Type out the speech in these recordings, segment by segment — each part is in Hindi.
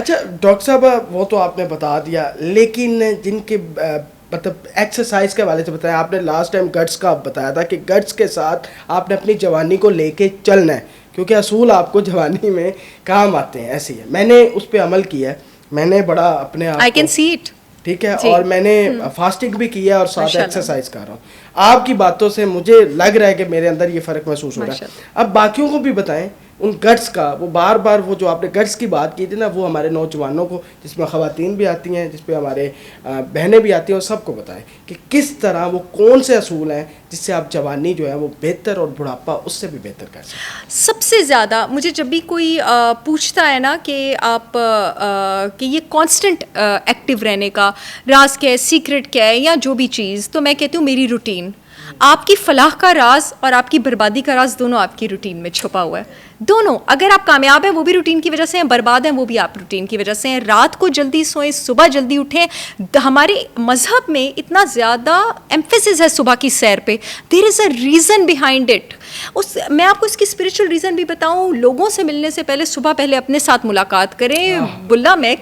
अच्छा डॉक्टर साहब, वो तो आपने बता दिया, लेकिन जिनके मतलब एक्सरसाइज के हवाले से बताया आपने, लास्ट टाइम गट्स का बताया था कि गट्स के साथ आपने अपनी जवानी को लेके चलना है, क्योंकि असूल आपको जवानी में काम आते हैं, ऐसी है। मैंने उस पर अमल किया है, मैंने बड़ा अपने आप आई कैन सी इट, ठीक है, और मैंने फास्टिंग भी किया है और साथ एक्सरसाइज कर रहा हूँ। आपकी बातों से मुझे लग रहा है कि मेरे अंदर ये फ़र्क महसूस हो रहा है। अब बाकियों को भी बताएं उन गट्स का, वो बार बार वो जो आपने गट्स की बात की थी ना, वो हमारे नौजवानों को, जिसमें ख़वातीन भी आती हैं, जिसपे हमारे बहनें भी आती हैं, और सबको बताएं कि किस तरह वो कौन से असूल हैं जिससे आप जवानी जो है वो बेहतर और बुढ़ापा उससे भी बेहतर कर सकते। सबसे ज़्यादा मुझे जब भी कोई पूछता है ना कि आप कि ये कांस्टेंट एक्टिव रहने का राज क्या है, सीक्रेट क्या है, या जो भी चीज़, तो मैं कहती हूँ मेरी रूटीन। आपकी फलाह का राज और आपकी बर्बादी का राज दोनों आपकी रूटीन में छुपा हुआ है। दोनों, अगर आप कामयाब हैं वो भी रूटीन की वजह से हैं, बर्बाद हैं वो भी आप रूटीन की वजह से हैं। रात को जल्दी सोएं, सुबह जल्दी उठें। हमारे मज़हब में इतना ज़्यादा एम्फेसिस है सुबह की सैर पे, there is a reason behind it. मैं आपको इसकी स्पिरिचुअल रीज़न भी बताऊं, लोगों से मिलने से पहले सुबह पहले अपने साथ मुलाकात करें। बुल्ला मैं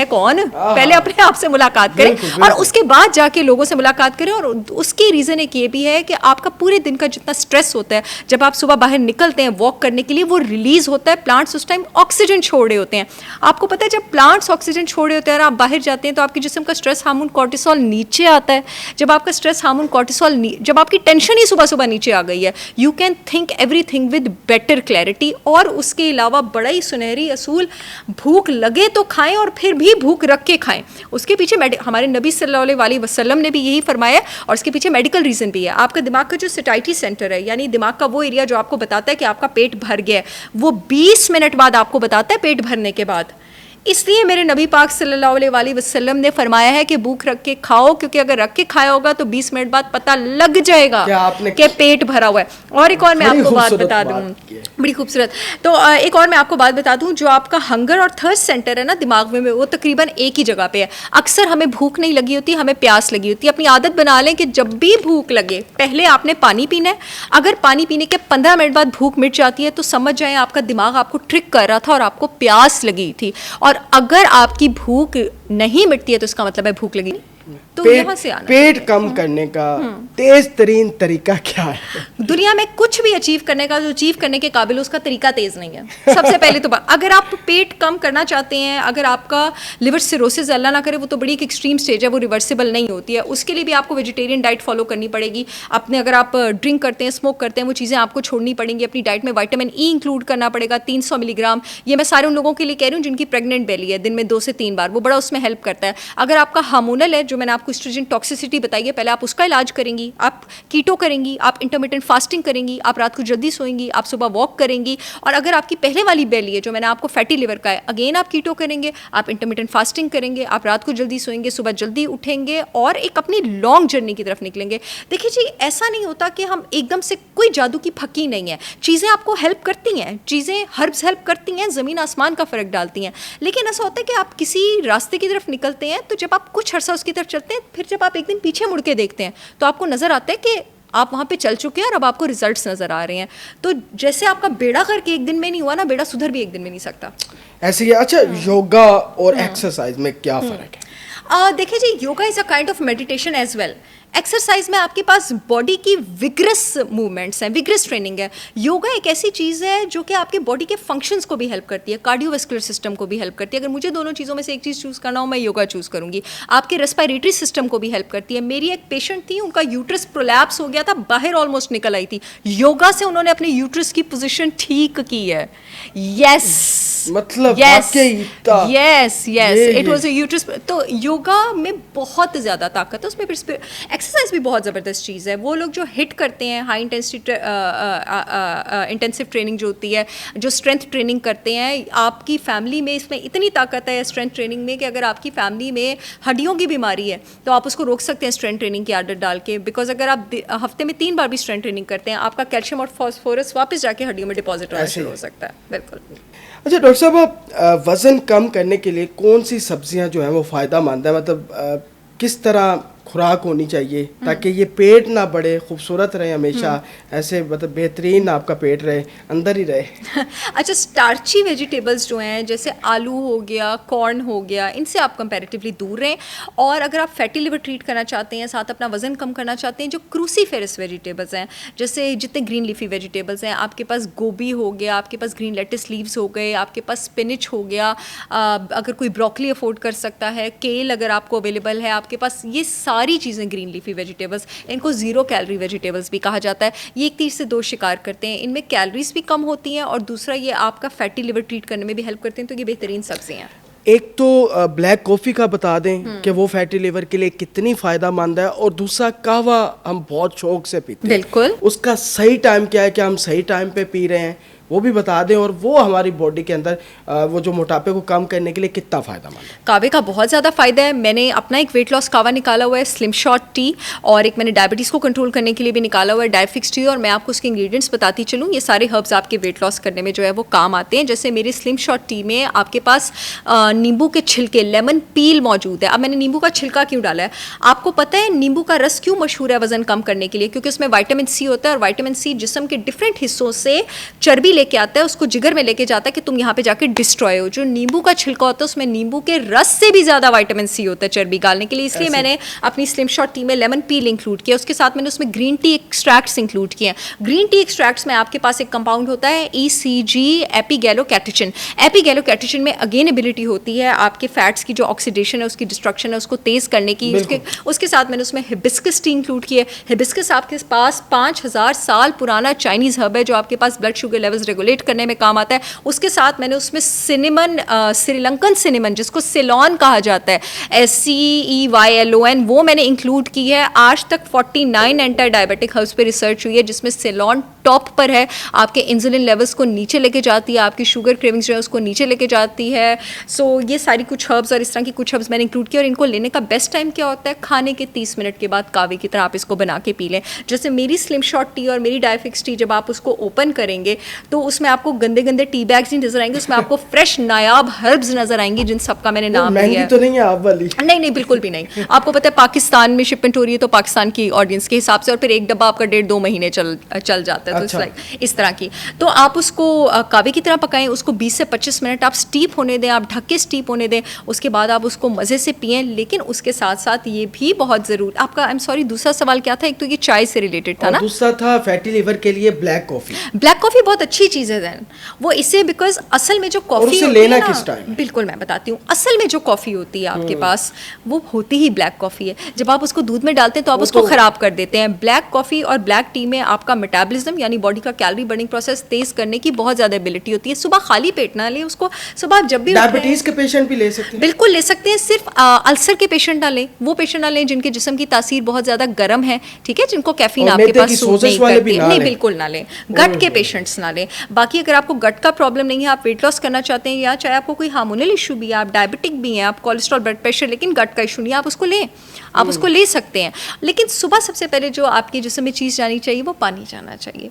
कौन, पहले अपने आप से मुलाकात करें, और उसके बाद जाके लोगों से मुलाकात करें। और उसकी रीज़न एक ये भी है कि आपका पूरे दिन का जितना स्ट्रेस होता है, जब आप सुबह बाहर निकलते हैं वॉक करने के लिए, वो रिलीज होता है। प्लांट्स उस टाइम ऑक्सीजन छोड़ रहे होते हैं। आपको पता है जब प्लांट्स ऑक्सीजन छोड़ रहे होते हैं और आप बाहर जाते हैं तो आपके जिस्म का स्ट्रेस हार्मोन कॉर्टिसोल नीचे आता है। जब आपका स्ट्रेस हार्मोन कॉर्टिसोल, जब आपकी टेंशन ही सुबह सुबह नीचे आ गई है, you can think everything with better clarity. और उसके अलावा बड़ा ही सुनहरी असूल, भूख लगे तो खाएं और फिर भी भूख रख के खाएं। उसके पीछे हमारे नबी सल्लल्लाहु अलैहि वसल्लम ने भी यही फरमाया, और उसके पीछे मेडिकल रीज़न भी है। आपका दिमाग का जो सैटिस्फैक्टरी सेंटर है, यानी दिमाग का वो एरिया जो आपको बताता है कि आपका पेट भर गया है, वो 20 मिनट बाद आपको बताता है पेट भरने के बाद। इसलिए मेरे नबी पाक सल्लल्लाहु अलैहि वसल्लम ने फरमाया है कि भूख रख के खाओ, क्योंकि अगर रख के खाया होगा तो 20 मिनट बाद पता लग जाएगा कि पेट भरा हुआ है। और एक और मैं आपको बात बता दूं, बड़ी खूबसूरत, तो एक और मैं आपको बात बता दूं, जो आपका हंगर और थर्स्ट सेंटर है ना दिमाग में, वो तकरीबन एक ही जगह पे है। अक्सर हमें भूख नहीं लगी होती, हमें प्यास लगी होती है। अपनी आदत बना लें कि जब भी भूख लगे पहले आपने पानी पीना है। अगर पानी पीने के 15 मिनट बाद भूख मिट जाती है तो समझ जाएं आपका दिमाग आपको ट्रिक कर रहा था और आपको प्यास लगी थी। और अगर आपकी भूख नहीं मिटती है तो इसका मतलब है भूख लगी नहीं। तो यहाँ से आना, पेट कम करने का तेज तरीन तरीका क्या है? दुनिया में कुछ भी अचीव करने का, जो अचीव करने के काबिल उसका तरीका तेज नहीं है। सबसे पहले तो अगर आप पेट कम करना चाहते हैं, अगर आपका लिवर सिरोसिस अल्लाह ना करे, वो तो बड़ी एक एक्सट्रीम स्टेज है, वो रिवर्सिबल नहीं होती है, उसके लिए भी आपको वेजिटेरियन डाइट फॉलो करनी पड़ेगी। अपने अगर आप ड्रिंक करते हैं, स्मोक करते हैं, वो चीज़ें आपको छोड़नी पड़ेंगी। अपनी डाइट में विटामिन ई इंक्लूड करना पड़ेगा 300 मिलीग्राम। ये मैं सारे उन लोगों के लिए कह रही हूँ जिनकी प्रेग्नेंट बेली है, दिन में 2 से 3 बार, वो बड़ा उसमें हेल्प करता है। अगर आपका हार्मोनल है, जो मैंने आपको एस्ट्रोजन टॉक्सिसिटी बताई है, पहले आप उसका इलाज करेंगी, आप कीटो करेंगी, आप इंटरमिटेंट फास्टिंग करेंगी, आप रात को जल्दी सोएंगी, आप सुबह वॉक करेंगी। और अगर आपकी पहले वाली बेली है, जो मैंने आपको फैटी लिवर का है, अगेन आप कीटो करेंगे, आप इंटरमिटेंट फास्टिंग करेंगे, आप रात को जल्दी सोएंगे, सुबह जल्दी उठेंगे और एक अपनी लॉन्ग जर्नी की तरफ निकलेंगे। देखिए जी, ऐसा नहीं होता कि हम एकदम से, कोई जादू की फक्की नहीं है। चीज़ें आपको हेल्प करती हैं, चीज़ें हर्ब्स हेल्प करती हैं, ज़मीन आसमान का फ़र्क डालती हैं। लेकिन ऐसा होता है कि आप किसी रास्ते की तरफ निकलते हैं, तो जब आप कुछ अर्सा उसकी तरफ चलते हैं, फिर जब आप एक दिन पीछे मुड़ के देखते हैं तो आपको नज़र आता है कि आप वहाँ पे चल चुके हैं और अब आपको रिजल्ट्स नज़र आ रहे हैं। तो जैसे आपका बेड़ा करके एक दिन में नहीं हुआ ना, बेड़ा सुधर भी एक दिन में नहीं सकता, ऐसे ही। अच्छा, योगा और एक्सरसाइज में क्या फ़र्क है? देखिए जी, yoga is a kind of meditation as well. Exercise में आपके पास बॉडी की विग्रस मूवमेंट्स हैं, विग्रस ट्रेनिंग है। योगा एक ऐसी चीज़ है जो कि आपके बॉडी के फंक्शंस को भी हेल्प करती है, कार्डियोवैस्कुलर सिस्टम को भी हेल्प करती है। अगर मुझे दोनों चीज़ों में से एक चीज़ चूज़ करना हो, मैं योगा चूज़ करूँगी। आपके रेस्पिरेटरी सिस्टम को भी हेल्प करती है। मेरी एक पेशेंट थी, उनका यूट्रस प्रोलैप्स हो गया था, बाहर ऑलमोस्ट निकल आई थी। योगा से उन्होंने अपने यूट्रस की पोजिशन ठीक की है। यस, मतलब yes yes yes, it was a uterus. तो योगा में बहुत ज़्यादा ताकत है, उसमें एक्सरसाइज भी बहुत ज़बरदस्त चीज़ है। वो लोग जो हिट करते हैं, हाई इंटेंसिव ट्रेनिंग जो होती है, जो स्ट्रेंथ ट्रेनिंग करते हैं, आपकी फैमिली में इसमें इतनी ताकत है स्ट्रेंथ ट्रेनिंग में कि अगर आपकी फैमिली में हड्डियों की बीमारी है तो आप उसको रोक सकते हैं स्ट्रेंथ ट्रेनिंग की आदत डाल के। बिकॉज अगर आप हफ्ते में 3 बार भी स्ट्रेंथ ट्रेनिंग करते हैं, आपका कैल्शियम और फॉस्फोरस वापस जाके हड्डियों में डिपॉजिट होना शुरू हो सकता है। बिल्कुल। अच्छा डॉक्टर साहब, आप वज़न कम करने के लिए कौन सी सब्जियां जो हैं वो फ़ायदा मंद है? मतलब किस तरह खुराक होनी चाहिए ताकि ये पेट ना बढ़े, खूबसूरत रहे हमेशा, ऐसे मतलब बेहतरीन आपका पेट रहे, अंदर ही रहे। अच्छा, स्टार्ची वेजिटेबल्स जो हैं जैसे आलू हो गया, कॉर्न हो गया, इनसे आप कंपैरेटिवली दूर रहें। और अगर आप फैटी लिवर ट्रीट करना चाहते हैं, साथ अपना वजन कम करना चाहते हैं, जो क्रूसीफेरस वेजिटेबल्स हैं, जैसे जितने ग्रीन लीफी वेजिटेबल्स हैं, आपके पास गोभी हो गया, आपके पास ग्रीन लेटिस लीव्स हो गए, आपके पास स्पिनिच हो गया, अगर कोई ब्रोकली अफोर्ड कर सकता है, केल अगर आपको अवेलेबल है आपके पास, ये सारी चीज़ें ग्रीन लीफी वेजिटेबल्स, इनको ज़ीरो कैलोरी वेजिटेबल्स भी कहा जाता है। ये एक तीर से दो शिकार करते हैं, इनमें कैलोरीज भी कम होती हैं और दूसरा ये आपका फैटी लिवर ट्रीट करने में भी हेल्प करते हैं, तो ये बेहतरीन सब्जियाँ हैं। एक तो ब्लैक कॉफ़ी का बता दें कि वो फैटी लिवर के लिए कितनी फ़ायदेमंद है, और दूसरा कहवा हम बहुत शौक से पीते हैं, बिल्कुल, उसका सही टाइम क्या है कि हम सही टाइम पे पी रहे हैं वो भी बता दें, और वो हमारी बॉडी के अंदर वो जो मोटापे को कम करने के लिए कितना फ़ायदेमंद है। कावे का बहुत ज़्यादा फ़ायदा है। मैंने अपना एक वेट लॉस कावा निकाला हुआ है, स्लिम शॉट टी, और एक मैंने डायबिटीज़ को कंट्रोल करने के लिए भी निकाला हुआ है, डायफिक्स टी, और मैं आपको उसके इंग्रेडिएंट्स बताती चलूँ। ये सारे हर्ब्स आपके वेट लॉस करने में जो है वो काम आते हैं। जैसे मेरी स्लिम शॉट टी में आपके पास नींबू के छिलके, लेमन पील मौजूद है। अब मैंने नींबू का छिलका क्यों डाला है, आपको पता है नींबू का रस क्यों मशहूर है वज़न कम करने के लिए? क्योंकि उसमें विटामिन सी होता है, और विटामिन सी जिस्म के डिफरेंट हिस्सों से चर्बी लेके आता है, उसको जिगर में लेके जाता है कि तुम यहाँ पे जाके डिस्ट्रॉय हो। जो नींबू का छिलका होता है उसमें नींबू के रस से भी ज़्यादा विटामिन सी होता है चर्बी गालने के लिए, इसलिए मैंने अपनी स्लिम शॉट टी में लेमन पील इंक्लूड किया। उसके साथ मैंने उसमें ग्रीन टी एक्सट्रैक्ट्स इंक्लूड किए हैं। ग्रीन टी एक्सट्रैक्ट्स में आपके पास एक कंपाउंड होता है ECG, एपीगैलोकैटेचिन। एपीगैलोकैटेचिन में अगेन एबिलिटी होती है आपके फैट्स की जो ऑक्सीडेशन है, उसकी डिस्ट्रक्शन है, उसको तेज़ करने की। उसके साथ मैंने उसमें हिबिस्कस टी इंक्लूड की है। हिबिस्कस आपके पास 5000 साल पुराना चाइनीज़ हर्ब है जो आपके पास ब्लड शुगर लेवल्स रेगुलेट करने में काम आता है। उसके साथ मैंने उसमें सिनेमन, श्रीलंकन सिनेमन जिसको सिलोन कहा जाता है, SCEYLON, वो मैंने इंक्लूड की है। आज तक 49 एंटी डायबिटिक हर्ब्स पे रिसर्च हुई है जिसमें सिलोन टॉप पर है। आपके इंसुलिन लेवल्स को नीचे लेके जाती है, आपकी शुगर क्रेविंग्स जो है उसको नीचे लेके जाती है। सो ये सारी कुछ हर्ब्स और इस तरह की कुछ हर्ब्स मैंने इंक्लूड किया। और इनको लेने का बेस्ट टाइम क्या होता है? खाने के 30 मिनट के बाद कावे की तरह आप इसको बना के पी लें। जैसे मेरी स्लिम शॉट टी और मेरी डायफिक्स टी, जब आप उसको ओपन करेंगे तो उसमें आपको गंदे गंदे टी बैग्स नहीं नजर आएंगे, उसमें आपको फ्रेश नायाब हर्ब्स नजर आएंगे जिन सबका मैंने नाम लिया है। तो नहीं है आप वाली? नहीं, बिल्कुल भी नहीं। आपको पता है पाकिस्तान में शिपमेंट हो रही है तो पाकिस्तान की ऑडियंस के हिसाब से, और फिर एक डब्बा आपका 1.5-2 महीने चल जाता है। तो इस तरह की, तो आप उसको कावे की तरह पकाएं, उसको 20 से 25 मिनट आप स्टीप होने दें, आप ढक के स्टीप होने दें। उसके बाद आप उसको मज़े से पिएं। लेकिन उसके साथ साथ ये भी बहुत ज़रूर, आपका आई एम सॉरी दूसरा सवाल क्या था? एक तो ये चाय से रिलेटेड था ना, दूसरा था फैटी लिवर के लिए ब्लैक कॉफ़ी। ब्लैक कॉफ़ी बहुत अच्छी चीज़ है दैन वो, इससे बिकॉज असल में जो कॉफ़ी लेना किस टाइम? बिल्कुल मैं बताती हूँ। असल में जो कॉफ़ी होती है आपके पास वो होती ही ब्लैक कॉफ़ी है। जब आप उसको दूध में डालते हैं तो आप उसको ख़राब कर देते हैं। ब्लैक कॉफ़ी और ब्लैक टी में आपका मेटाबॉलिज्म यानी बॉडी का कैलोरी बर्निंग प्रोसेस तेज़ करने की बहुत ज़्यादा एबिलिटी होती है। सुबह खाली पेट ना लें उसको, सुबह आप जब भी डायबिटीज़ के पेशेंट भी ले सकते हैं? बिल्कुल ले सकते हैं। सिर्फ अल्सर के पेशेंट ना लें, वो पेशेंट ना लें जिनके जिस्म की तासीर बहुत ज़्यादा गर्म है, ठीक है, जिनको कैफीन आपके पास सूट नहीं करती, नहीं बिल्कुल ना लें। गट के पेशेंट्स ना लें। बाकी अगर आपको गट का प्रॉब्लम नहीं है, आप वेट लॉस करना चाहते हैं, या चाहे आपको कोई हार्मोनल इशू भी है, आप डायबिटिक भी हैं, आप कोलेस्ट्रॉल ब्लड प्रेशर, लेकिन गट का इशू नहीं, आप उसको लें, आप उसको ले सकते हैं। लेकिन सुबह सबसे पहले जो आपके जिस्म में चीज़ जानी चाहिए वो पानी जाना चाहिए।